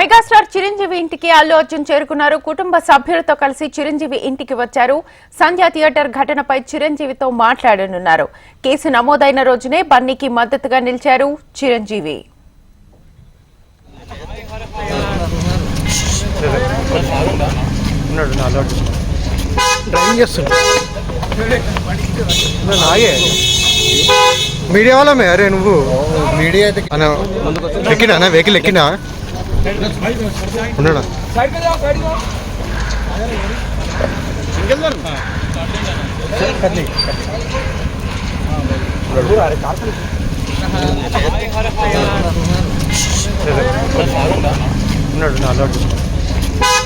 Megastar Chiranjeevi ఇంటికి అల్లు అర్జున్ చేరుకున్నారు. కుటుంబ సభ్యులతో కలిసి చిరంజీవి ఇంటికి వచ్చారు. సంధ్య థియేటర్ ఘటనపై చిరంజీవితో మాట్లాడనున్నారు. కేసు నమోదైన రోజునే బన్నీకి మద్దతుగా నిలిచారు చిరంజీవి. మీడియా వాళ్ళమే అరే నువ్వు మీడియా ఎక్కినా వెహికల్ ఎక్కినా ఉన్నాడా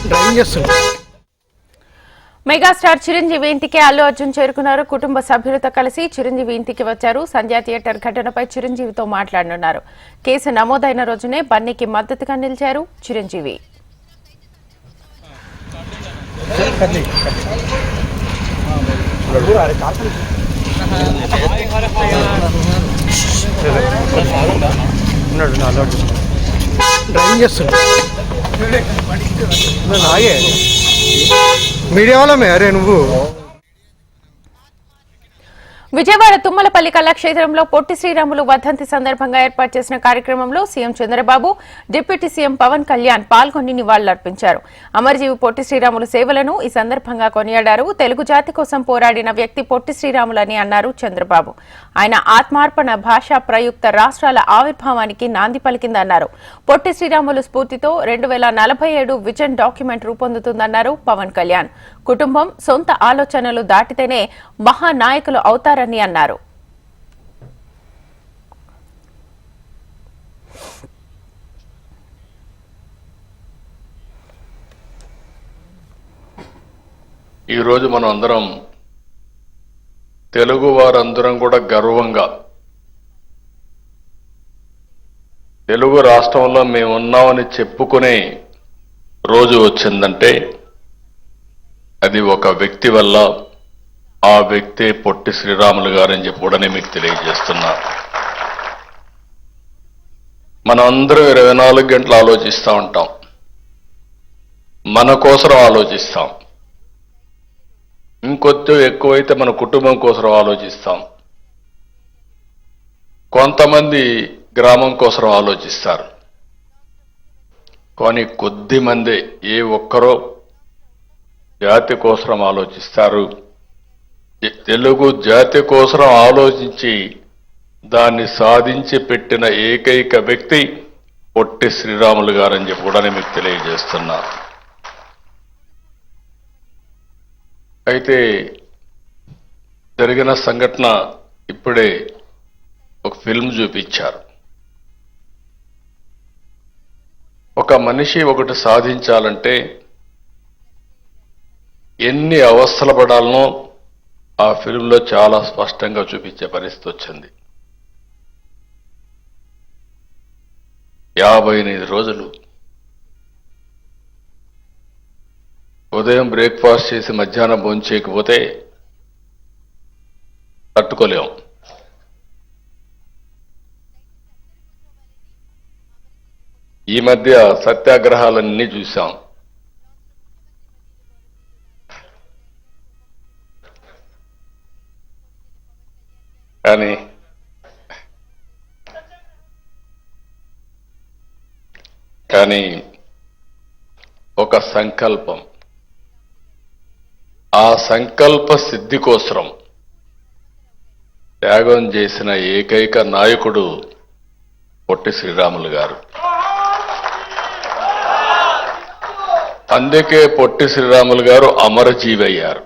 డ్రైవింగ్ చేస్తున్నా. మెగాస్టార్ చిరంజీవి ఇంటికి అల్లు అర్జున్ చేరుకున్నారు. కుటుంబ సభ్యులతో కలిసి చిరంజీవి ఇంటికి వచ్చారు. సంధ్య థియేటర్ ఘటనపై చిరంజీవితో మాట్లాడనున్నారు. కేసు నమోదైన రోజునే బన్నీకి మద్దతుగా నిలిచారు చిరంజీవి. డ్రైవింగ్ చేస్తున్నా. మీడియా వాళ్ళమే అరే నువ్వు. విజయవాడ తుమ్మలపల్లి కళాక్షేత్రంలో పొట్టి శ్రీరాములు వర్ధంతి సందర్భంగా ఏర్పాటు చేసిన కార్యక్రమంలో CM Chandrababu, deputy CM Pawan Kalyan పాల్గొని నివాళులర్పించారు. అమరజీవి పొట్టి శ్రీరాములు సేవలను ఈ సందర్భంగా కొనియాడారు. తెలుగు జాతి కోసం పోరాడిన వ్యక్తి పొట్టి శ్రీరాములని అన్నారు చంద్రబాబు. ఆయన ఆత్మార్పణ భాషా ప్రయుక్త రాష్ట్రాల ఆవిర్భావానికి నాంది పలికిందన్నారు. పొట్టి శ్రీరాములు స్ఫూర్తితో 2047 విజన్ డాక్యుమెంట్ రూపొందుతుందన్నారు పవన్ కళ్యాణ్. కుటుంబం, సొంత ఆలోచనలు దాటితేనే మహానాయకులు అవుతారని అన్నారు. ఈరోజు మనం అందరం తెలుగు వారందరం కూడా గర్వంగా తెలుగు రాష్ట్రంలో మేమున్నామని చెప్పుకునే రోజు వచ్చిందంటే అది ఒక వ్యక్తి వల్ల. ఆ వ్యక్తే పొట్టి శ్రీరాములు గారని చెప్పుడని మీకు తెలియజేస్తున్నా. మనం అందరం 24 గంటలు ఆలోచిస్తూ ఉంటాం, మన కోసం ఆలోచిస్తాం. ఇంకొద్ది ఎక్కువైతే మన కుటుంబం కోసం ఆలోచిస్తాం. కొంతమంది గ్రామం కోసం ఆలోచిస్తారు. కానీ కొద్ది మంది ఏ ఒక్కరో జాతి కోసం ఆలోచిస్తారు. తెలుగు జాతి కోసం ఆలోచించి దాన్ని సాధించి పెట్టిన ఏకైక వ్యక్తి పొట్టి శ్రీరాములు గారని చెప్పి కూడా మీకు తెలియజేస్తున్నా. అయితే జరిగిన సంఘటన ఇప్పుడే ఒక ఫిల్మ్ చూపించారు. ఒక మనిషి ఒకటి సాధించాలంటే ఎన్ని అవస్థలు పడాలనో ఆ ఫిల్మ్లో చాలా స్పష్టంగా చూపించే పరిస్థితి వచ్చింది. 58 రోజులు ఉదయం బ్రేక్ఫాస్ట్ చేసి మధ్యాహ్నం భోజనం చేయకపోతే తట్టుకోలేం. ఈ మధ్య సత్యాగ్రహాలన్నీ చూశాం. కానీ ఒక సంకల్పం, ఆ సంకల్ప సిద్ధి కోసం త్యాగం చేసిన ఏకైక నాయకుడు పొట్టి శ్రీరాములు గారు. అందుకే పొట్టి శ్రీరాములు గారు అమరజీవి అయ్యారు.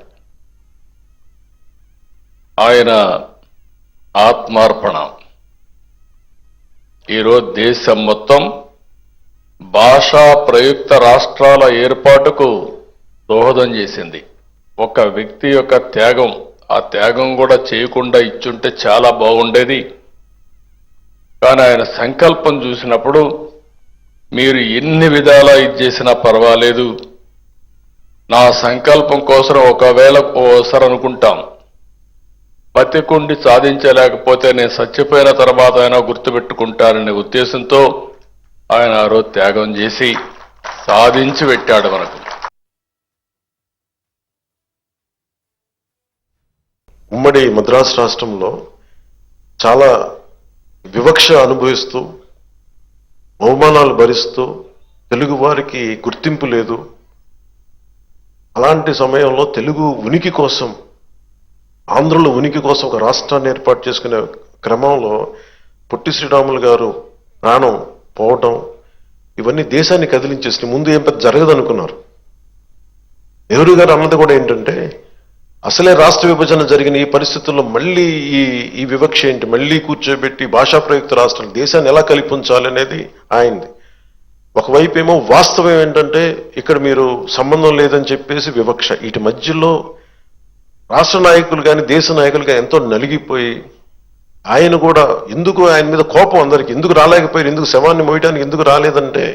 ఆయన ఆత్మార్పణ ఈరోజు దేశం మొత్తం భాషా ప్రయుక్త రాష్ట్రాల ఏర్పాటుకు దోహదం చేసింది. ఒక వ్యక్తి యొక్క త్యాగం, ఆ త్యాగం కూడా చేయకుండా ఇచ్చుంటే చాలా బాగుండేది. కానీ ఆయన సంకల్పం చూసినప్పుడు మీరు ఎన్ని విధాలా ఇది చేసినా పర్వాలేదు, నా సంకల్పం కోసం ఒకవేళ ఓసారి అనుకుంటాం, బతికుండి సాధించలేకపోతే నేను చచ్చిపోయిన తర్వాత అయినా గుర్తుపెట్టుకుంటారనే ఉద్దేశంతో ఆయన ఆ రోజు త్యాగం చేసి సాధించి పెట్టాడు మనకు. ఉమ్మడి మద్రాసు రాష్ట్రంలో చాలా వివక్ష అనుభవిస్తూ అవమానాలు భరిస్తూ తెలుగు వారికి గుర్తింపు లేదు. అలాంటి సమయంలో తెలుగు ఉనికి కోసం, ఆంధ్రుల ఉనికి కోసం ఒక రాష్ట్రాన్ని ఏర్పాటు చేసుకునే క్రమంలో పొట్టి శ్రీరాములు గారు ప్రాణం పోవటం ఇవన్నీ దేశాన్ని కదిలించేసి ముందు ఏం పెద్ద జరగదనుకున్నారు. నెహ్రూ గారు అన్నది కూడా ఏంటంటే అసలే రాష్ట్ర విభజన జరిగిన ఈ పరిస్థితుల్లో మళ్ళీ ఈ వివక్ష ఏంటి, మళ్ళీ కూర్చోబెట్టి భాషా ప్రయుక్త రాష్ట్రాలు దేశాన్ని ఎలా కలిపించాలి అనేది ఆయనది. ఒకవైపు ఏమో వాస్తవం ఏంటంటే ఇక్కడ మీరు సంబంధం లేదని చెప్పేసి వివక్ష. వీటి మధ్యలో రాష్ట్ర నాయకులు కానీ దేశ నాయకులు కానీ ఎంతో నలిగిపోయి ఆయన కూడా ఎందుకు ఆయన మీద కోపం, అందరికి ఎందుకు రాలేకపోయారు, ఎందుకు శవాన్ని మోయడానికి ఎందుకు రాలేదంటే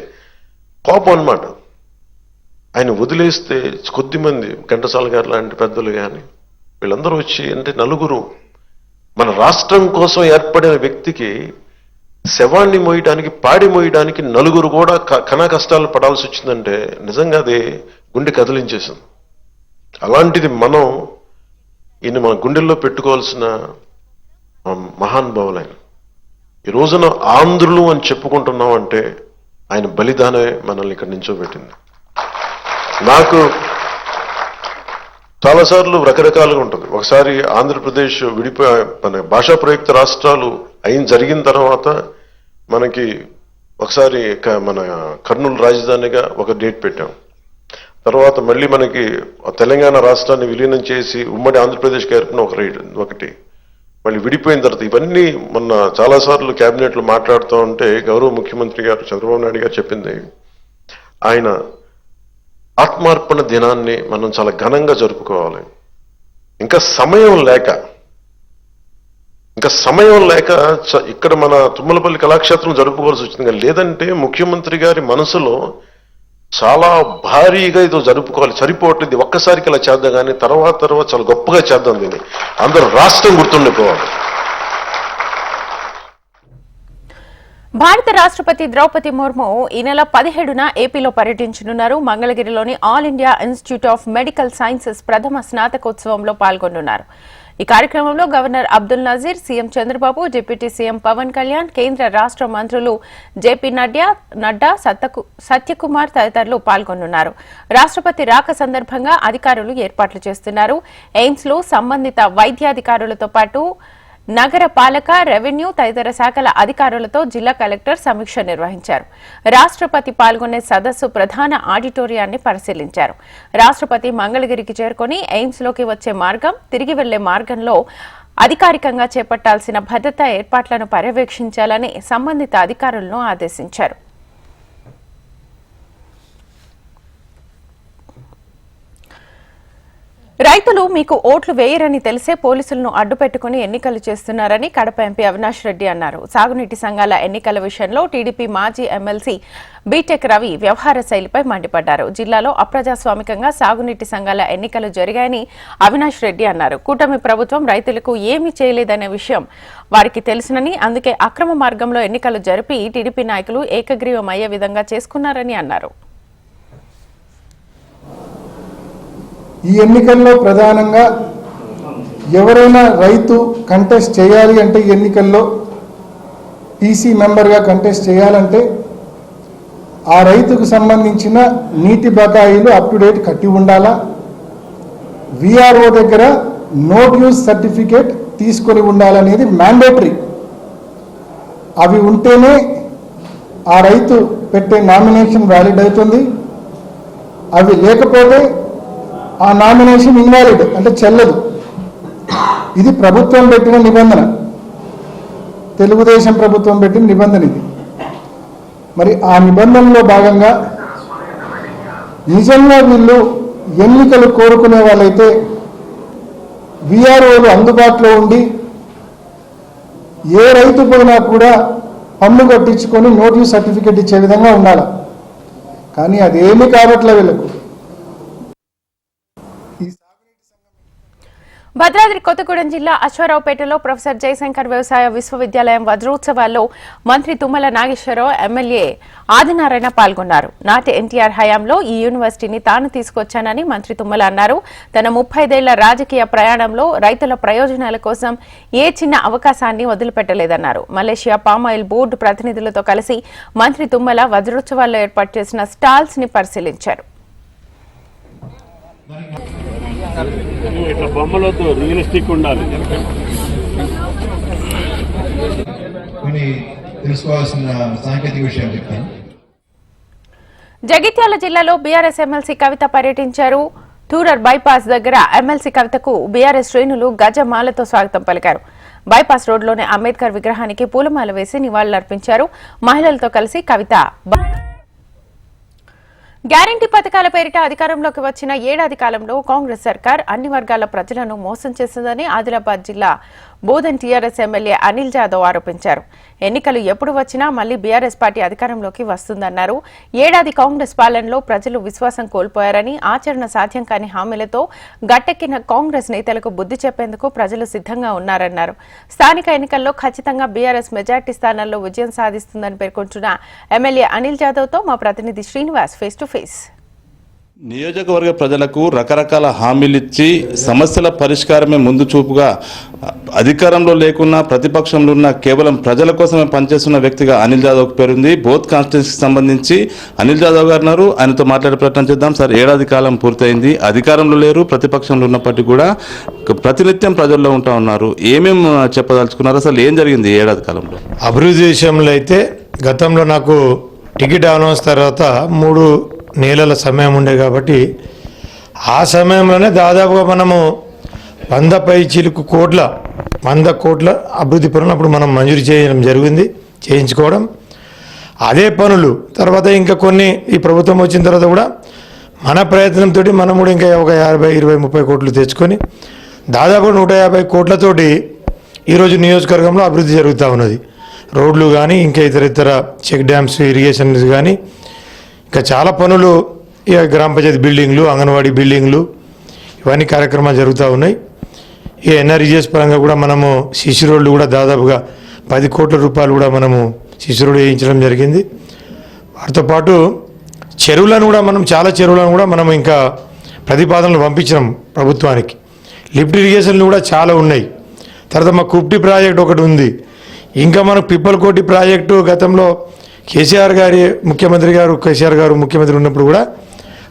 కోపం అన్నమాట. ఆయన వదిలేస్తే కొద్దిమంది ఘంటసాల గారు లాంటి పెద్దలు కానీ వీళ్ళందరూ వచ్చి అంటే నలుగురు మన రాష్ట్రం కోసం ఏర్పడిన వ్యక్తికి శవాన్ని మోయడానికి, పాడి మోయడానికి నలుగురు కూడా కనా కష్టాలు పడాల్సి వచ్చిందంటే నిజంగా అది గుండె కదిలించేసింది. అలాంటిది మనం ఈయన మన గుండెల్లో పెట్టుకోవాల్సిన మహానుభావులు ఆయన. ఈ రోజున ఆంధ్రులు అని చెప్పుకుంటున్నాం అంటే ఆయన బలిదానమే మనల్ని ఇక్కడ నించోబెట్టింది. నాకు చాలాసార్లు రకరకాలుగా ఉంటుంది. ఒకసారి ఆంధ్రప్రదేశ్ మన భాషా ప్రయుక్త రాష్ట్రాలు జరిగిన తర్వాత మనకి ఒకసారి మన కర్నూలు రాజధానిగా ఒక డేట్ పెట్టాం. తర్వాత మళ్ళీ మనకి తెలంగాణ రాష్ట్రాన్ని విలీనం చేసి ఉమ్మడి ఆంధ్రప్రదేశ్కి ఏర్పడిన ఒకటి మళ్ళీ విడిపోయిన తర్వాత ఇవన్నీ మొన్న చాలాసార్లు క్యాబినెట్లో మాట్లాడుతూ ఉంటే గౌరవ ముఖ్యమంత్రి గారు చంద్రబాబు నాయుడు గారు చెప్పింది, ఆయన ఆత్మార్పణ దినాన్ని మనం చాలా ఘనంగా జరుపుకోవాలి. ఇంకా సమయం లేక ఇక్కడ మన తుమ్మలపల్లి కళాక్షేత్రం జరుపుకోవాల్సి వచ్చింది. లేదంటే ముఖ్యమంత్రి గారి మనసులో చాలా భారీగా ఇదో జరుపుకోవాలి, సరిపోవట్లేదు, ఒక్కసారికి ఇలా చేద్దాం కానీ తర్వాత చాలా గొప్పగా చేద్దాం, దీన్ని అందరూ రాష్ట్రం గుర్తుండిపోవాలి. భారత రాష్ట్రపతి ద్రౌపది ముర్ము ఈ నెల 17న ఏపీలో పర్యటించనున్నారు. మంగళగిరిలోని all India institute of medical sciences ప్రథమ స్నాతకోత్సవంలో పాల్గొనున్నారు. ఈ కార్యక్రమంలో governor Abdul Nazeer, CM Chandrababu, deputy CM Pawan Kalyan, కేంద్ర రాష్ట్ర మంత్రులు జేపీ నడ్డా, సత్యకుమార్ తదితరులు పాల్గొనున్నారు. రాష్ట్రపతి రాక సందర్భంగా అధికారులు ఏర్పాట్లు చేస్తున్నారు. ఎయిమ్స్ లో సంబంధిత వైద్యాధికారులతో పాటు నగర పాలక, రెవెన్యూ తదితర శాఖల అధికారులతో జిల్లా కలెక్టర్ సమీక్ష నిర్వహించారు. రాష్ట్రపతి పాల్గొనే సదస్సు ప్రధాన ఆడిటోరియాన్ని పరిశీలించారు. రాష్ట్రపతి మంగళగిరికి చేరుకుని ఎయిమ్స్ లోకి వచ్చే మార్గం, తిరిగి వెళ్లే మార్గంలో అధికారికంగా చేపట్టాల్సిన భద్రతా ఏర్పాట్లను పర్యవేక్షించాలని సంబంధిత అధికారులను ఆదేశించారు. రైతులు మీకు ఓట్లు వేయరని తెలిసే పోలీసులను అడ్డుపెట్టుకుని ఎన్నికలు చేస్తున్నారని కడప ఎంపీ అవినాష్ రెడ్డి అన్నారు. సాగునీటి సంఘాల ఎన్నికల విషయంలో టీడీపీ మాజీ ఎమ్మెల్సీ బీటెక్ రవి వ్యవహార శైలిపై మండిపడ్డారు. జిల్లాలో అప్రజాస్వామికంగా సాగునీటి సంఘాల ఎన్నికలు జరిగాయని అవినాష్ రెడ్డి అన్నారు. కూటమి ప్రభుత్వం రైతులకు ఏమీ చేయలేదనే విషయం వారికి తెలుసునని, అందుకే అక్రమ మార్గంలో ఎన్నికలు జరిపి టీడీపీ నాయకులు ఏకగ్రీవమయ్యే విధంగా చేసుకున్నారని అన్నారు. ఈ ఎన్నికల్లో ప్రధానంగా ఎవరైనా రైతు కంటెస్ట్ చేయాలి అంటే ఈ ఎన్నికల్లో టీసీ మెంబర్గా కంటెస్ట్ చేయాలంటే ఆ రైతుకు సంబంధించిన నీటి బకాయిలు అప్ టు డేట్ కట్టి ఉండాలా, విఆర్ఓ దగ్గర నో డ్యూస్ సర్టిఫికేట్ తీసుకొని ఉండాలనేది మ్యాండేటరీ. అవి ఉంటేనే ఆ రైతు పెట్టే నామినేషన్ వ్యాలిడ్ అవుతుంది. అవి లేకపోతే ఆ నామినేషన్ ఇన్వాలిడ్ అంటే చెల్లదు. ఇది ప్రభుత్వం పెట్టిన నిబంధన, తెలుగుదేశం ప్రభుత్వం పెట్టిన నిబంధన ఇది. మరి ఆ నిబంధనలో భాగంగా నిజంగా వీళ్ళు ఎన్నికలు కోరుకునే వాళ్ళైతే విఆర్ఓలు అందుబాటులో ఉండి ఏ రైతు పోయినా కూడా పన్ను కట్టించుకొని నోటీస్ సర్టిఫికేట్ ఇచ్చే విధంగా ఉండాలి. కానీ అదేమీ కావట్లే వీళ్ళకు. భద్రాద్రి కొత్తగూడెం జిల్లా అశ్వారావుపేటలో ప్రొఫెసర్ జయశంకర్ వ్యవసాయ విశ్వవిద్యాలయం వజ్రోత్సవాల్లో మంత్రి తుమ్మల నాగేశ్వరరావు ఎమ్మెల్యే ఆదినారాయణ పాల్గొన్నారు. నాటి ఎన్టీఆర్ హయాంలో ఈ యూనివర్సిటీని తాను తీసుకొచ్చానని మంత్రి తుమ్మల అన్నారు. తన 35 రాజకీయ ప్రయాణంలో రైతుల ప్రయోజనాల కోసం ఏ చిన్న అవకాశాన్ని వదిలిపెట్టలేదన్నారు. మలేషియా పామాయిల్ బోర్డు ప్రతినిధులతో కలిసి మంత్రి తుమ్మల వజ్రోత్సవాల్లో ఏర్పాటు చేసిన స్టాల్స్ ని పరిశీలించారు. ఇట్లా బొమ్మలతో రియలిస్టిక్ ఉండాలి. కొన్ని తెలుసుకోవాల్సిన సాంకేతిక విషయాలు చెప్తాను. జగిత్యాల జిల్లాలో బీఆర్ఎస్ ఎమ్మెల్సీ కవిత పర్యటించారు. టూరర్ బైపాస్ దగ్గర ఎమ్మెల్సీ కవితకు బీఆర్ఎస్ శ్రేణులు గజమాలతో స్వాగతం పలికారు. బైపాస్ రోడ్లోని అంబేద్కర్ విగ్రహానికి పూలమాల వేసి నివాళులర్పించారు. మహిళలతో కలిసి కవిత గ్యారంటీ పథకాల పేరిట అధికారంలోకి వచ్చిన ఏడాది కాలంలో కాంగ్రెస్ సర్కార్ అన్ని వర్గాల ప్రజలను మోసం చేసిందని ఆదిలాబాద్ జిల్లా బోధన్ టీఆర్ఎస్ ఎమ్మెల్యే అనిల్ జాదవ్ ఆరోపించారు. ఎన్నికలు ఎప్పుడు వచ్చినా మళ్లీ బీఆర్ఎస్ పార్టీ అధికారంలోకి వస్తుందన్నారు. ఏడాది కాంగ్రెస్ పాలనలో ప్రజలు విశ్వాసం కోల్పోయారని, ఆచరణ సాధ్యం కాని హామీలతో గట్టెక్కిన కాంగ్రెస్ నేతలకు బుద్ధి చెప్పేందుకు ప్రజలు సిద్ధంగా ఉన్నారన్నారు. స్థానిక ఎన్నికల్లో ఖచ్చితంగా బీఆర్ఎస్ మెజార్టీ స్థానాల్లో విజయం సాధిస్తుందని పేర్కొంటున్న ఎమ్మెల్యే అనిల్ జాదవ్తో మా ప్రతినిధి శ్రీనివాస్ ఫేస్ టు ఫేస్. నియోజకవర్గ ప్రజలకు రకరకాల హామీలిచ్చి సమస్యల పరిష్కారమే ముందు చూపుగా అధికారంలో లేకున్నా ప్రతిపక్షంలో ఉన్న కేవలం ప్రజల కోసమే పనిచేస్తున్న వ్యక్తిగా అనిల్ జాదవ్ పేరుంది. బోత్ కాన్స్టిట్యూన్సీకి సంబంధించి అనిల్ జాదవ్ గారు ఉన్నారు. ఆయనతో మాట్లాడే ప్రయత్నం చేద్దాం. సార్, ఏడాది కాలం పూర్తయింది. అధికారంలో లేరు, ప్రతిపక్షంలో ఉన్నప్పటికీ కూడా ప్రతినిత్యం ప్రజల్లో ఉంటా ఉన్నారు. ఏమేం చెప్పదలుచుకున్నారు? అసలు ఏం జరిగింది ఏడాది కాలంలో? అభివృద్ధి విషయంలో అయితే గతంలో నాకు టికెట్ అనౌన్స్ తర్వాత 3 నెలల సమయం ఉండే కాబట్టి ఆ సమయంలోనే దాదాపుగా మనము 100 కోట్ల అభివృద్ధి పనులు అప్పుడు మనం మంజూరు చేయడం జరిగింది, చేయించుకోవడం. అదే పనులు తర్వాత ఇంకా కొన్ని ఈ ప్రభుత్వం వచ్చిన తర్వాత కూడా మన ప్రయత్నంతో మనం కూడా ఇంకా ఒక 50, 20, 30 కోట్లు తెచ్చుకొని దాదాపు 150 కోట్లతోటి ఈరోజు నియోజకవర్గంలో అభివృద్ధి జరుగుతూ ఉన్నది. రోడ్లు కానీ ఇంకా ఇతర చెక్ డ్యామ్స్, ఇరిగేషన్స్ కానీ ఇంకా చాలా పనులు, ఇక గ్రామ పంచాయతీ బిల్డింగ్లు, అంగన్వాడీ బిల్డింగ్లు, ఇవన్నీ కార్యక్రమాలు జరుగుతూ ఉన్నాయి. ఈ ఎన్ఆర్ఈజిఎస్ పరంగా కూడా మనము సిసి రోడ్లు కూడా దాదాపుగా 10 కోట్ల రూపాయలు కూడా మనము సిసి రోడ్డు వేయించడం జరిగింది. వాటితో పాటు చెరువులను కూడా చాలా చెరువులను కూడా మనం ఇంకా ప్రతిపాదనలు పంపించినాం ప్రభుత్వానికి. లిఫ్ట్ ఇరిగేషన్లు కూడా చాలా ఉన్నాయి. తర్వాత మా కుప్టి ప్రాజెక్ట్ ఒకటి ఉంది. ఇంకా మనకు పిప్పలకోటి ప్రాజెక్టు గతంలో కేసీఆర్ గారు ముఖ్యమంత్రి ఉన్నప్పుడు కూడా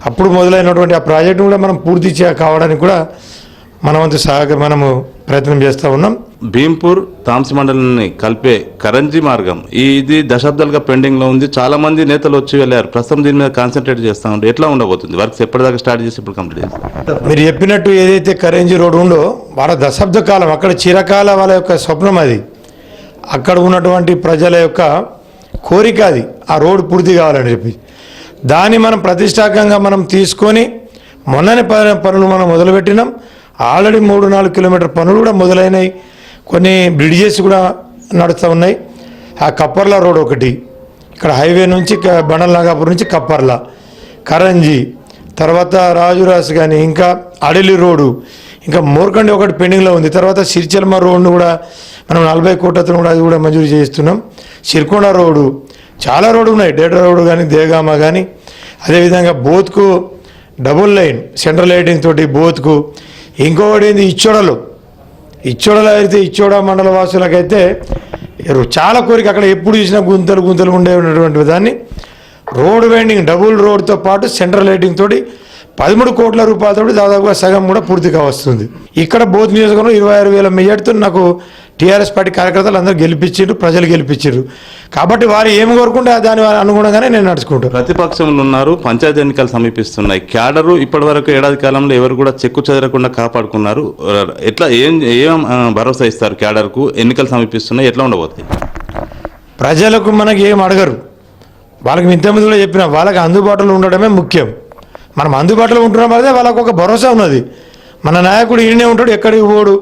అప్పుడు మొదలైనటువంటి ఆ ప్రాజెక్టును కూడా మనం పూర్తి కావడానికి కూడా మనము ప్రయత్నం చేస్తూ ఉన్నాం. భీంపూర్ తాంసి మండలాన్ని కలిపే కరంజీ మార్గం ఇది దశాబ్దాలుగా పెండింగ్ లో ఉంది. చాలా మంది నేతలు వచ్చి వెళ్ళారు. ప్రస్తుతం దీని మీద కాన్సన్ట్రేట్ చేస్తా ఉంటే ఎట్లా ఉండబోతుంది? వర్క్స్ ఎప్పటిదాకా స్టార్ట్ చేసి ఇప్పుడు కంప్లీట్ చేస్తారు? మీరు చెప్పినట్టు ఏదైతే కరంజీ రోడ్ ఉందో వాళ్ళ దశాబ్ద కాలం, అక్కడ చిరకాల వాళ్ళ యొక్క స్వప్నం అది. అక్కడ ఉన్నటువంటి ప్రజల యొక్క కోరిక అది, ఆ రోడ్డు పూర్తి కావాలని చెప్పి. దాన్ని మనం ప్రతిష్టాత్మకంగా మనం తీసుకొని మొన్ననే పనులు మనం మొదలుపెట్టినాం. ఆల్రెడీ 3-4 కిలోమీటర్ పనులు కూడా మొదలైనవి. కొన్ని బ్రిడ్జెస్ కూడా నడుస్తూ ఉన్నాయి. ఆ కప్పర్ల రోడ్ ఒకటి, ఇక్కడ హైవే నుంచి బండలనాగాపూర్ నుంచి కప్పర్ల, కరంజీ, తర్వాత రాజురాస్ కానీ ఇంకా అడలి రోడ్డు, ఇంకా మోర్కండి ఒకటి పెండింగ్లో ఉంది. తర్వాత సిరిచెల్మ రోడ్ను కూడా మనం 40 కోట్లతో కూడా అది కూడా మంజూరు చేస్తున్నాం. సిరికొండ రోడ్డు, చాలా రోడ్డు ఉన్నాయి. డేటా రోడ్డు కానీ, దేగామ కానీ, అదేవిధంగా బోత్కు డబుల్ లైన్ సెంట్రల్ లైటింగ్ తోటి బోత్కు. ఇంకొకటి ఏంది ఇచ్చోడలో అయితే ఇచ్చోడ మండల వాసులకైతే చాలా కోరిక. అక్కడ ఎప్పుడు చూసినా గుంతలు ఉండేటువంటి దాన్ని రోడ్ వైండింగ్ డబుల్ రోడ్తో పాటు సెంట్రల్ లైటింగ్ తోటి 13 కోట్ల రూపాయలతో దాదాపుగా సగం కూడా పూర్తిగా వస్తుంది. ఇక్కడ బోత్ నియోజకవర్గంలో 26,000 మెజార్టీతో నాకు టీఆర్ఎస్ పార్టీ కార్యకర్తలు అందరూ గెలిపించారు, ప్రజలు గెలిపించారు. కాబట్టి వారు ఏమి కోరుకుంటే దాని అనుగుణంగానే నేను నడుచుకుంటాను. ప్రతిపక్షంలో ఉన్నారు, పంచాయతీ ఎన్నికలు సమీపిస్తున్నాయి. క్యాడరు ఇప్పటి వరకు ఏడాది కాలంలో ఎవరు కూడా చెక్కు చెదరకుండా కాపాడుకున్నారు. ఎట్లా ఏం భరోసా ఇస్తారు క్యాడర్కు? ఎన్నికలు సమీపిస్తున్నాయి, ఎట్లా ఉండబోతుంది? ప్రజలకు మనకి ఏం అడగరు. వాళ్ళకి ఇంతకుముందు కూడా చెప్పిన వాళ్ళకి అందుబాటులో ఉండడమే ముఖ్యం. మనం అందుబాటులో ఉంటున్నాం అదే వాళ్ళకు ఒక భరోసా ఉన్నది. మన నాయకుడు ఈయనే ఉంటాడు, ఎక్కడికి పోడు.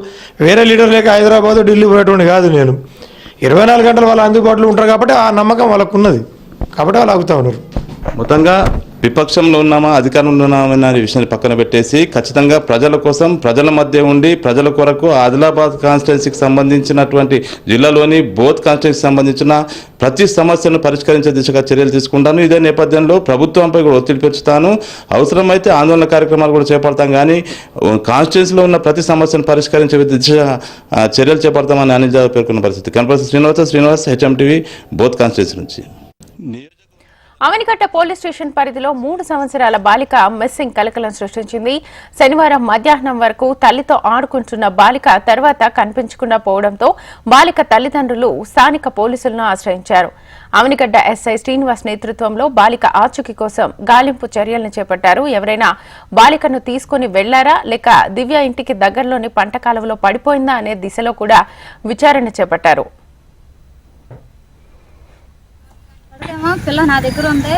వేరే లీడర్ లేక హైదరాబాద్, ఢిల్లీ పోయేటువంటి కాదు నేను. 24 గంటలు వాళ్ళు అందుబాటులో ఉంటారు కాబట్టి ఆ నమ్మకం వాళ్ళకు ఉన్నది. కాబట్టి వాళ్ళు ఆగుతూ ఉన్నారు. మొత్తంగా విపక్షంలో ఉన్నామా అధికారంలో ఉన్నామా అనే విషయాన్ని పక్కన పెట్టేసి ఖచ్చితంగా ప్రజల కోసం ప్రజల మధ్య ఉండి ప్రజల కొరకు ఆదిలాబాద్ కాన్స్టిట్యున్సీకి సంబంధించినటువంటి జిల్లాలోని బోత్ కాన్స్టిట్యున్సీకి సంబంధించిన ప్రతి సమస్యను పరిష్కరించే దిశగా చర్యలు తీసుకుంటాను. ఇదే నేపథ్యంలో ప్రభుత్వంపై కూడా ఒత్తిడి పెంచుతాను. అవసరమైతే ఆందోళన కార్యక్రమాలు కూడా చేపడతాం. కానీ కాన్స్టిట్యున్సీలో ఉన్న ప్రతి సమస్యను పరిష్కరించే దిశగా చర్యలు చేపడతామని అనిల్ జాదవ్ పేర్కొన్న పరిస్థితి. Kanaparthi Srinivas HMTV both constituency నుంచి. అవనిగడ్డ పోలీస్ స్టేషన్ పరిధిలో 3 సంవత్సరాల బాలిక మిస్సింగ్ కలకలం సృష్టించింది. శనివారం మధ్యాహ్నం వరకు తల్లితో ఆడుకుంటున్న బాలిక తర్వాత కనిపించకుండా పోవడంతో బాలిక తల్లిదండ్రులు స్థానిక పోలీసులను ఆశ్రయించారు. అవనిగడ్డ ఎస్ఐ శ్రీనివాస్ నేతృత్వంలో బాలిక ఆచూకీ కోసం గాలింపు చర్యలను చేపట్టారు. ఎవరైనా బాలికను తీసుకుని వెళ్లారా లేక దివ్య ఇంటికి దగ్గరలోని పంట కాలువలో పడిపోయిందా అనే దిశలో కూడా విచారణ చేపట్టారు. పిల్ల నా దగ్గర ఉంది.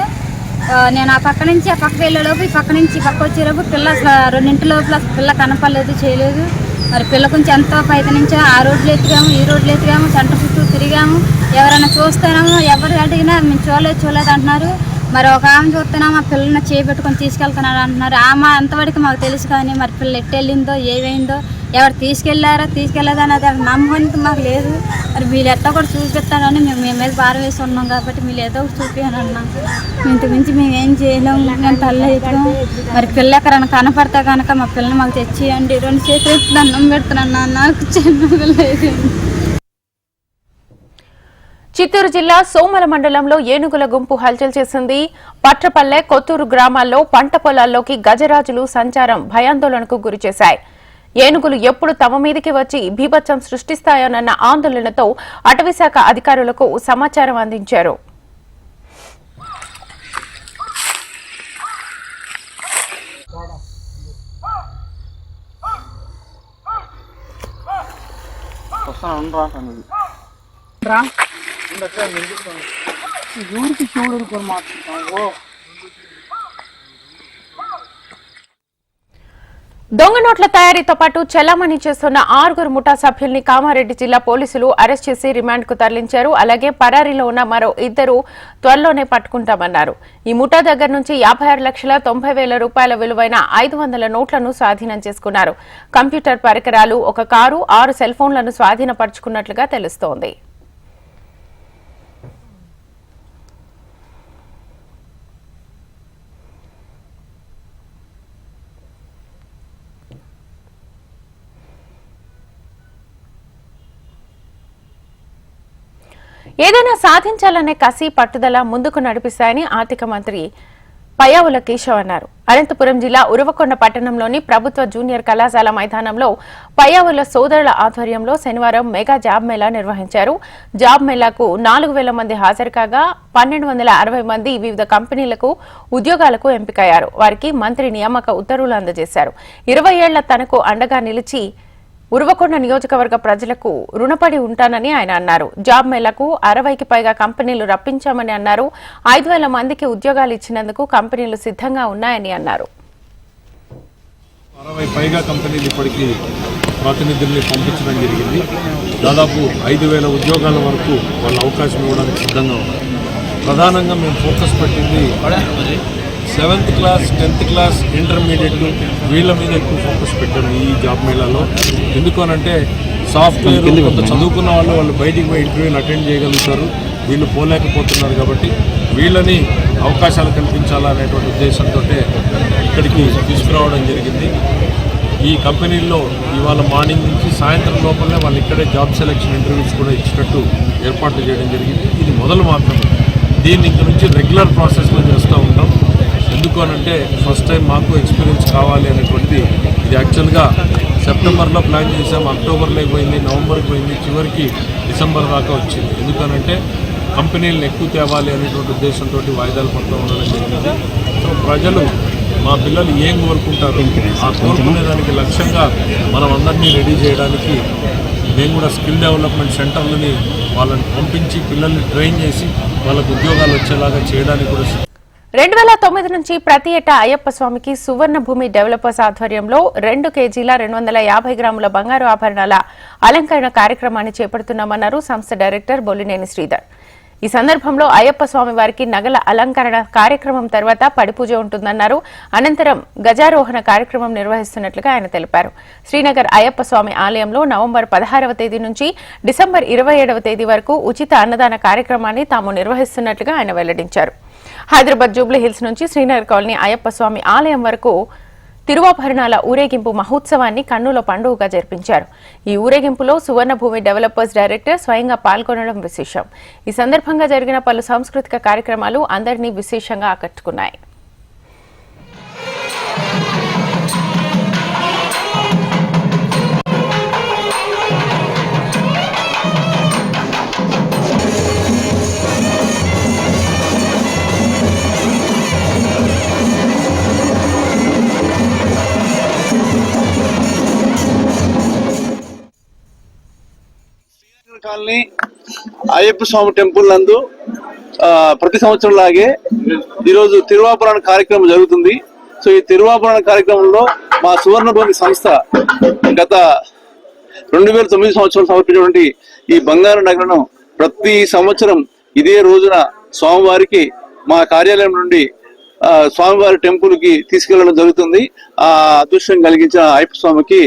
నేను ఆ పక్క నుంచి ఆ పక్క వెళ్ళేలోపు ఈ పక్క నుంచి పక్క వచ్చేలోపు పిల్ల 2 లోపల పిల్ల కనపడలేదు, చేయలేదు. మరి పిల్ల కొంచెం ఎంతో ప్రయత్నించా. ఆ రోడ్లు ఎత్తిగాము, ఈ రోడ్లు ఎత్తిగాము, సెంటర్ చుట్టూ తిరిగాము. ఎవరైనా చూస్తేనేమో ఎవరు అడిగినా మేము చూడలేదు అంటున్నారు. మరి ఒక ఆమె చూస్తున్నాము ఆ పిల్లని చేపెట్టుకొని తీసుకెళ్తున్నాడు అంటున్నారు. ఆమె అంతవరకు మాకు తెలుసు. కానీ మరి పిల్ల ఎట్టు వెళ్ళిందో ఏమైందో ఎవరు తీసుకెళ్లేదో అనేది నమ్మకం మాకు లేదు. మరి మీరు ఎట్లా కూడా చూపిస్తానని మేము మీద భారం వేసి ఉన్నాం కాబట్టి మీరు ఏదో ఒకటి చూపించాను అన్నాం. ఇంత మించి మేము ఏం చేయలేము. మేము తల్లి అవుతాం. మరి పిల్ల ఎక్కడైనా కనపడతా కనుక మా పిల్లని మాకు తెచ్చియండి. 2 చేతులు అన్నం పెడుతున్నాను. నాకు చిన్న పిల్ల అయిపోయింది. చిత్తూరు జిల్లా సోమల మండలంలో ఏనుగుల గుంపు హల్చల్ చేసింది. పట్రపల్లె, కొత్తూరు గ్రామాల్లో పంట పొలాల్లోకి గజరాజులు సంచారం భయాందోళనకు గురిచేశాయి. ఏనుగులు ఎప్పుడు తమ మీదికి వచ్చి బీభత్సం సృష్టిస్తాయోనన్న ఆందోళనతో అటవీశాఖ అధికారులకు సమాచారం అందించారు. దొంగ నోట్ల తయారీతో పాటు చెలామణి చేస్తున్న 6 ముఠా సభ్యుల్ని కామారెడ్డి జిల్లా పోలీసులు అరెస్ట్ చేసి రిమాండ్కు తరలించారు. అలాగే పరారీలో ఉన్న మరో 2 త్వరలోనే పట్టుకుంటామన్నారు. ఈ ముఠా దగ్గర నుంచి 56,90,000 రూపాయల విలువైన 500 నోట్లను స్వాధీనం చేసుకున్నారు. కంప్యూటర్ పరికరాలు, 1 కారు, 6 సెల్ ఫోన్లను స్వాధీనపరుచుకున్నట్లుగా తెలుస్తోంది. ఏదైనా సాధించాలనే కసి పట్టుదల ముందుకు నడిపిస్తాయని ఆర్థిక మంత్రి పయ్యావుల కేశవ్ అన్నారు. అనంతపురం జిల్లా ఉరవకొండ పట్టణంలోని ప్రభుత్వ జూనియర్ కళాశాల మైదానంలో పయ్యావుల సోదరుల ఆధ్వర్యంలో శనివారం మెగా జాబ్ మేళా నిర్వహించారు. జాబ్ మేళాకు 4,000 మంది హాజరు కాగా 1,260 మంది వివిధ కంపెనీలకు ఉద్యోగాలకు ఎంపికయ్యారు. వారికి మంత్రి నియామక ఉత్తర్వులు అందజేశారు. 20 ఏళ్ల తనకు అండగా నిలిచి ఉరవకొండ నియోజకవర్గ ప్రజలకు రుణపడి ఉంటానని ఆయన అన్నారు. జాబ్ మేళకు 60కి పైగా కంపెనీలు రప్పించామని అన్నారు. 5,000 మందికి ఉద్యోగాలు ఇచ్చినందుకు కంపెనీలు సిద్ధంగా ఉన్నాయని అన్నారు. 60 పైగా కంపెనీలు ఇప్పటికీ ప్రాతినిధుల్ని పంపించడం జరిగింది. దాదాపు 5,000 ఉద్యోగాల వరకు వాళ్ళ అవకాశం ఇవ్వడానికి సిద్ధంగా ఉన్నారు. ప్రధానంగా మేము ఫోకస్ పెట్టింది 7th class, 10th class, intermediate వీళ్ళ మీద ఎక్కువ ఫోకస్ పెట్టాము ఈ జాబ్ మేళాలో. ఎందుకనంటే సాఫ్ట్వేర్ కొంత చదువుకున్న వాళ్ళు బయటికి పోయి ఇంటర్వ్యూలు అటెండ్ చేయగలుగుతారు. వీళ్ళు పోలేకపోతున్నారు కాబట్టి వీళ్ళని అవకాశాలు కల్పించాలనేటువంటి ఉద్దేశంతో ఇక్కడికి తీసుకురావడం జరిగింది. ఈ కంపెనీల్లో ఇవాళ మార్నింగ్ నుంచి సాయంత్రం లోపలనే వాళ్ళు ఇక్కడే జాబ్ సెలెక్షన్ ఇంటర్వ్యూస్ కూడా ఇచ్చినట్టు ఏర్పాట్లు చేయడం జరిగింది. ఇది మొదలు మాత్రమే. దీన్ని ఇంక నుంచి రెగ్యులర్ ప్రాసెస్లో చేస్తూ ఉంటాం. ఎందుకు అనంటే ఫస్ట్ టైం మాకు ఎక్స్పీరియన్స్ కావాలి అనేటువంటిది. ఇది యాక్చువల్గా సెప్టెంబర్లో ప్లాన్ చేసాం, అక్టోబర్లోకి పోయింది, నవంబర్కి పోయింది, చివరికి డిసెంబర్ దాకా వచ్చింది. ఎందుకనంటే కంపెనీలను ఎక్కువ తేవాలి అనేటువంటి ఉద్దేశంతో వాయిదాలు పడుతూ ఉండడం జరిగింది. సో ప్రజలు మా పిల్లలు ఏం కోరుకుంటారు, ఆ కోరుకునేదానికి లక్ష్యంగా మనం అందరినీ రెడీ చేయడానికి మేము కూడా స్కిల్ డెవలప్మెంట్ సెంటర్లని వాళ్ళని పంపించి పిల్లల్ని ట్రైన్ చేసి వాళ్ళకు ఉద్యోగాలు వచ్చేలాగా చేయడానికి కూడా 2009 నుంచి ప్రతి ఏటా అయ్యప్ప స్వామికి సువర్ణ భూమి డెవలపర్స్ ఆధ్వర్యంలో 2 కేజీల 250 గ్రాముల బంగారు ఆభరణాల అలంకరణ కార్యక్రమాన్ని చేపడుతున్నామన్నారు సంస్థ డైరెక్టర్ బొల్లినేని శ్రీధర్. ఈ సందర్భంలో అయ్యప్ప స్వామి వారికి నగల అలంకరణ కార్యక్రమం తర్వాత పడిపూజ ఉంటుందన్నారు. అనంతరం గజారోహణ కార్యక్రమం నిర్వహిస్తున్నట్లుగా ఆయన తెలిపారు. శ్రీనగర్ అయ్యప్ప స్వామి ఆలయంలో నవంబర్ 16వ తేదీ నుంచి డిసెంబర్ 27వ తేదీ వరకు ఉచిత అన్నదాన కార్యక్రమాన్ని తాము నిర్వహిస్తున్నట్లుగా ఆయన వెల్లడించారు. హైదరాబాద్ జూబ్లీ హిల్స్ నుంచి శ్రీనగర్ కాలనీ అయ్యప్ప స్వామి ఆలయం వరకు తిరువాభరణాల ఊరేగింపు మహోత్సవాన్ని కన్నుల పండుగగా జరిపించారు. ఈ ఊరేగింపులో సువర్ణభూమి డెవలపర్స్ డైరెక్టర్ స్వయంగా పాల్గొనడం విశేషం. ఈ సందర్భంగా జరిగిన పలు సాంస్కృతిక కార్యక్రమాలు అందరినీ విశేషంగా ఆకట్టుకున్నాయి. కాలనీ అయ్యప్ప స్వామి టెంపుల్ నందు ప్రతి సంవత్సరం లాగే ఈరోజు తిరువాభరణ కార్యక్రమం జరుగుతుంది. సో ఈ తిరువాభరణ కార్యక్రమంలో మా సువర్ణభూమి సంస్థ గత 2009 సంవత్సరం సమర్పించినటువంటి ఈ బంగారు నగలను ప్రతి సంవత్సరం ఇదే రోజున స్వామివారికి మా కార్యాలయం నుండి స్వామివారి టెంపుల్ కి తీసుకెళ్లడం జరుగుతుంది. ఆ అదృష్టం కలిగించిన అయ్యప్ప స్వామికి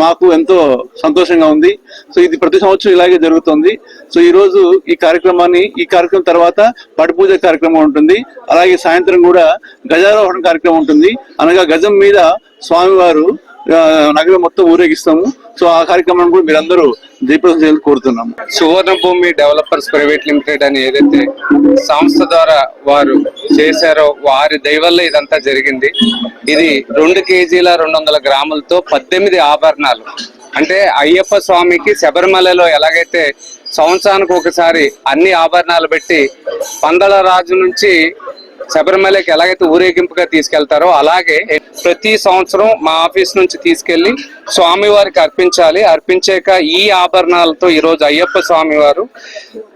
మాకు ఎంతో సంతోషంగా ఉంది. సో ఇది ప్రతి సంవత్సరం ఇలాగే జరుగుతుంది. సో ఈ రోజు ఈ కార్యక్రమం తర్వాత పడిపూజ కార్యక్రమం ఉంటుంది. అలాగే సాయంత్రం కూడా గజారోహణ కార్యక్రమం ఉంటుంది. అనగా గజం మీద స్వామివారు నగరం మొత్తం ఊరేగిస్తాము. సో ఆ కార్యక్రమం కూడా మీరందరూ జయప్రదం చేయాలని కోరుతున్నాము. సువర్ణభూమి డెవలపర్స్ ప్రైవేట్ లిమిటెడ్ అని ఏదైతే సంస్థ ద్వారా వారు చేశారో వారి దయ వల్ల ఇదంతా జరిగింది. ఇది 2 కేజీల 200 గ్రాములతో 18 ఆభరణాలు, అంటే అయ్యప్ప స్వామికి శబరిమలలో ఎలాగైతే సంవత్సరానికి ఒకసారి అన్ని ఆభరణాలు పెట్టి పందల రాజు నుంచి శబరిమలకి ఎలాగైతే ఊరేగింపుగా తీసుకెళ్తారో అలాగే ప్రతి సంవత్సరం మా ఆఫీస్ నుంచి తీసుకెళ్లి స్వామివారికి అర్పించాలి. అర్పించాక ఈ ఆభరణాలతో ఈరోజు అయ్యప్ప స్వామి వారు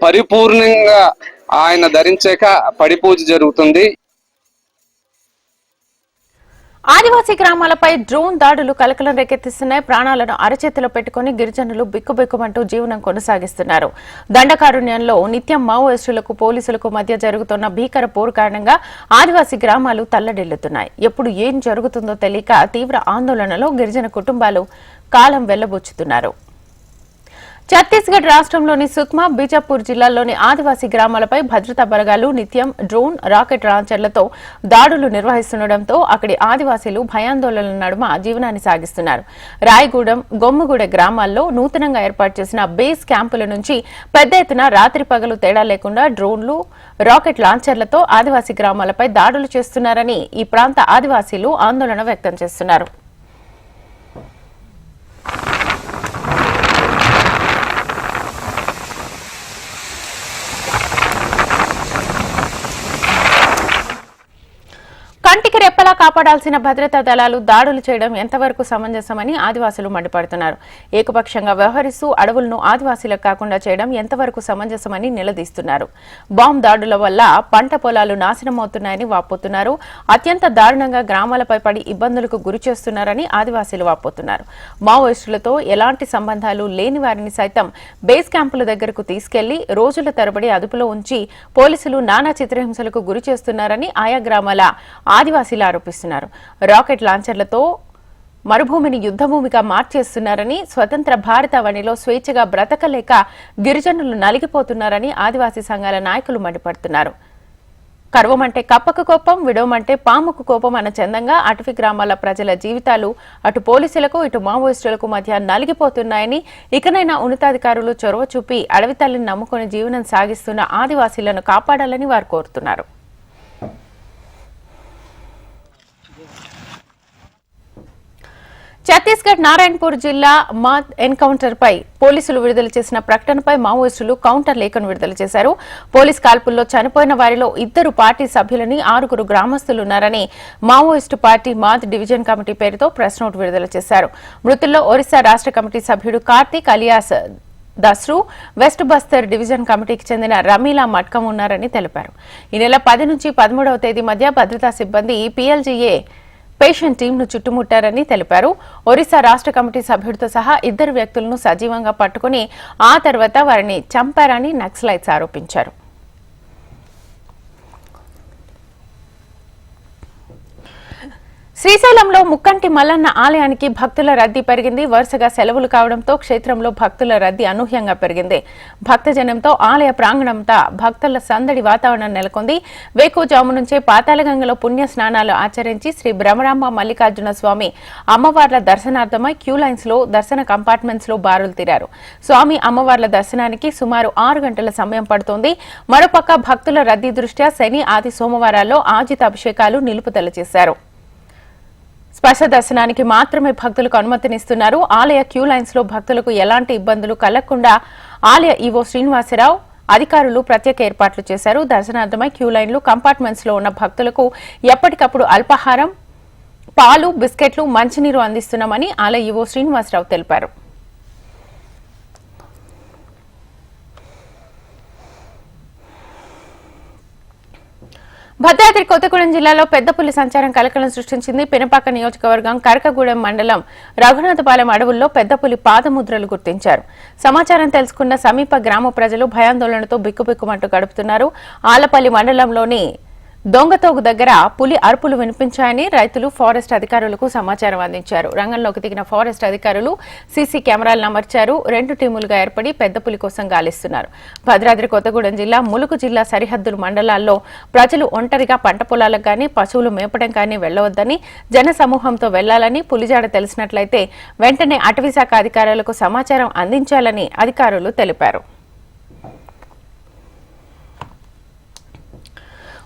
పరిపూర్ణంగా ఆయన ధరించాక పడి పూజ జరుగుతుంది. ఆదివాసీ గ్రామాలపై డ్రోన్ దాడులు కలకలం రేకెత్తిస్తున్నాయి. ప్రాణాలను అరచేతిలో పెట్టుకుని గిరిజనులు బిక్కుబిక్కుమంటూ జీవనం కొనసాగిస్తున్నారు. దండకారణ్యంలో నిత్యం మావోయిస్టులకు పోలీసులకు మధ్య జరుగుతున్న భీకర పోరు కారణంగా ఆదివాసీ గ్రామాలు తల్లడిల్లుతున్నాయి. ఎప్పుడు ఏం జరుగుతుందో తెలియక తీవ్ర ఆందోళనలో గిరిజన కుటుంబాలు కాలం వెళ్లబుచ్చుతున్నారు. ఛత్తీస్గఢ్ రాష్ట్రంలోని సుక్మా, బీజాపూర్ జిల్లాల్లోని ఆదివాసీ గ్రామాలపై భద్రతా బలగాలు నిత్యం డ్రోన్, రాకెట్ లాంచర్లతో దాడులు నిర్వహిస్తుండటంతో అక్కడి ఆదివాసీలు భయాందోళనల నడుమ జీవనాన్ని సాగిస్తున్నారు. రాయగూడెం, గొమ్మగూడె గ్రామాల్లో నూతనంగా ఏర్పాటు చేసిన బేస్ క్యాంపుల నుంచి పెద్ద ఎత్తున రాత్రి పగలు తేడా లేకుండా డ్రోన్లు, రాకెట్ లాంచర్లతో ఆదివాసీ గ్రామాలపై దాడులు చేస్తున్నారని ఈ ప్రాంత ఆదివాసీలు ఆందోళన వ్యక్తం చేస్తున్నారు. కంటికి రెప్పలా కాపాడాల్సిన భద్రతా దళాలు దాడులు చేయడం ఎంతవరకు సమంజసమని ఆదివాసులు మండిపడుతున్నారు. ఏకపక్షంగా వ్యవహరిస్తూ అడవులను ఆదివాసీలకు కాకుండా చేయడం ఎంతవరకు సమంజసమని నిలదీస్తున్నారు. బాంబు దాడుల వల్ల పంట పొలాలు నాశనమవుతున్నాయని వాపోతున్నారు. అత్యంత దారుణంగా గ్రామాలపై పడి ఇబ్బందులకు గురి చేస్తున్నారని ఆదివాసీలు వాపోతున్నారు. మావోయిస్టులతో ఎలాంటి సంబంధాలు లేని వారిని సైతం బేస్ క్యాంపుల దగ్గరకు తీసుకెళ్లి రోజుల తరబడి అదుపులో ఉంచి పోలీసులు నానా చిత్రహింసలకు గురి చేస్తున్నారని ఆయా గ్రామాల ఆదివాసీలు ఆరోపిస్తున్నారు. రాకెట్ లాంచర్లతో మరుభూమిని యుద్ధభూమిగా మార్చేస్తున్నారని, స్వతంత్ర భారతావనిలో స్వేచ్ఛగా బ్రతకలేక గిరిజనులు నలిగిపోతున్నారని ఆదివాసీ సంఘాల నాయకులు మండిపడుతున్నారు. కరువమంటే కప్పకు కోపం, విడవమంటే పాముకు కోపం అన్న చందంగా అటవీ గ్రామాల ప్రజల జీవితాలు అటు పోలీసులకు ఇటు మావోయిస్టులకు మధ్య నలిగిపోతున్నాయని, ఇకనైనా ఉన్నతాధికారులు చొరవ చూపి అడవి తల్లిని నమ్ముకుని జీవనం సాగిస్తున్న ఆదివాసీలను కాపాడాలని వారు కోరుతున్నారు. ఛత్తీస్గఢ్ నారాయణపూర్ జిల్లా మాద్ ఎన్కౌంటర్ పై పోలీసులు విడుదల చేసిన ప్రకటనపై మావోయిస్టులు కౌంటర్ లేఖను విడుదల చేశారు. పోలీస్ కాల్పుల్లో చనిపోయిన వారిలో 2 పార్టీ సభ్యులని 6 గ్రామస్తులున్నారని మావోయిస్టు పార్టీ మాద్ డివిజన్ కమిటీ పేరుతో ప్రెస్ నోట్ విడుదల చేశారు. మృతుల్లో ఒరిస్సా రాష్ట్ర కమిటీ సభ్యుడు Karthik alias Dasru, west Bastar division కమిటీకి చెందిన రమీలా మట్కం ఉన్నారని తెలిపారు. ఈ నెల 10 నుంచి 13వ తేదీ మధ్య భద్రతా సిబ్బంది PLGA పేషెంట్ టీంను చుట్టుముట్టారని తెలిపారు. ఒరిస్సా రాష్ట్ర కమిటీ సభ్యుడితో సహా 2 వ్యక్తులను సజీవంగా పట్టుకుని ఆ తర్వాత వారిని చంపారని నక్సలైట్స్ ఆరోపించారు. శ్రీశైలంలో ముక్కంటి మల్లన్న ఆలయానికి భక్తుల రద్దీ పెరిగింది. వరుసగా సెలవులు కావడంతో క్షేత్రంలో భక్తుల రద్దీ అనూహ్యంగా పెరిగింది. భక్తజనంతో ఆలయ ప్రాంగణంతా భక్తుల సందడి వాతావరణం నెలకొంది. వేకువజాము నుంచే పాతాళగంగలో పుణ్య స్నానాలు ఆచరించి శ్రీ బ్రహ్మరాంబ మల్లికార్జున స్వామి అమ్మవార్ల దర్శనార్థమై క్యూ లైన్స్ లో దర్శన కంపార్ట్మెంట్స్ లో బారులు తీరారు. స్వామి అమ్మవార్ల దర్శనానికి సుమారు 6 గంటల సమయం పడుతోంది. మరోపక్క భక్తుల రద్దీ దృష్ట్యా శని, ఆది, సోమవారాల్లో ఆజిత అభిషేకాలు నిలుపుదల చేశారు. స్పర్శ దర్శనానికి మాత్రమే భక్తులకు అనుమతినిస్తున్నారు. ఆలయ క్యూ లైన్స్ లో భక్తులకు ఎలాంటి ఇబ్బందులు కలగకుండా ఆలయ ఈవో శ్రీనివాసరావు అధికారులు ప్రత్యేక ఏర్పాట్లు చేశారు. దర్శనార్థమై క్యూ లైన్లు, కంపార్ట్మెంట్స్ లో ఉన్న భక్తులకు ఎప్పటికప్పుడు అల్పాహారం, పాలు, బిస్కెట్లు, మంచినీరు అందిస్తున్నామని ఆలయ ఈవో శ్రీనివాసరావు తెలిపారు. భద్రాద్రి కొత్తగూడెం జిల్లాలో పెద్ద పులి సంచారం కలకలం సృష్టించింది. పినపాక నియోజకవర్గం కరకగూడెం మండలం రఘునాథపాలెం అడవుల్లో పెద్ద పులి పాదముద్రలు గుర్తించారు. సమాచారం తెలుసుకున్న సమీప గ్రామ ప్రజలు భయాందోళనతో బిక్కుబిక్కుమంటూ గడుపుతున్నారు. ఆలపల్లి మండలంలోని దొంగతోగు దగ్గర పులి అరుపులు వినిపించాయని రైతులు ఫారెస్ట్ అధికారులకు సమాచారం అందించారు. రంగంలోకి దిగిన ఫారెస్ట్ అధికారులు సీసీ కెమెరాలను అమర్చారు. 2 టీములుగా ఏర్పడి పెద్ద పులి కోసం గాలిస్తున్నారు. భద్రాద్రి కొత్తగూడెం జిల్లా, ములుగు జిల్లా సరిహద్దుల మండలాల్లో ప్రజలు ఒంటరిగా పంట పొలాలకు గానీ, పశువులు మేపడం కానీ వెళ్లవద్దని, జన సమూహంతో వెళ్లాలని, పులిజాడ తెలిసినట్లయితే వెంటనే అటవీశాఖ అధికారులకు సమాచారం అందించాలని అధికారులు తెలిపారు.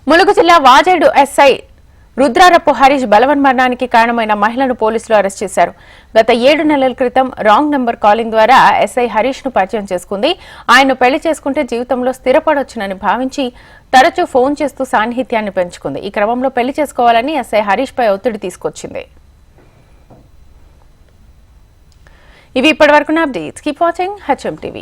ములుగు జిల్లా వాజేడు ఎస్ఐ రుద్రారపు హరీష్ బలవన్మరణానికి కారణమైన మహిళను పోలీసులు అరెస్ట్ చేశారు. గత 7 నెలల క్రితం రాంగ్ నెంబర్ కాలింగ్ ద్వారా ఎస్ఐ హరీష్ ను పరిచయం చేసుకుంది. ఆయన్ను పెళ్లి చేసుకుంటే జీవితంలో స్థిరపడొచ్చునని భావించి తరచూ ఫోన్ చేస్తూ సాన్నిహిత్యాన్ని పెంచుకుంది. ఈ క్రమంలో పెళ్లి చేసుకోవాలని ఎస్ఐ హరీష్ పై ఒత్తిడి తీసుకొచ్చింది. ఇవి ఇప్పటివరకు updates. Keep watching HM TV.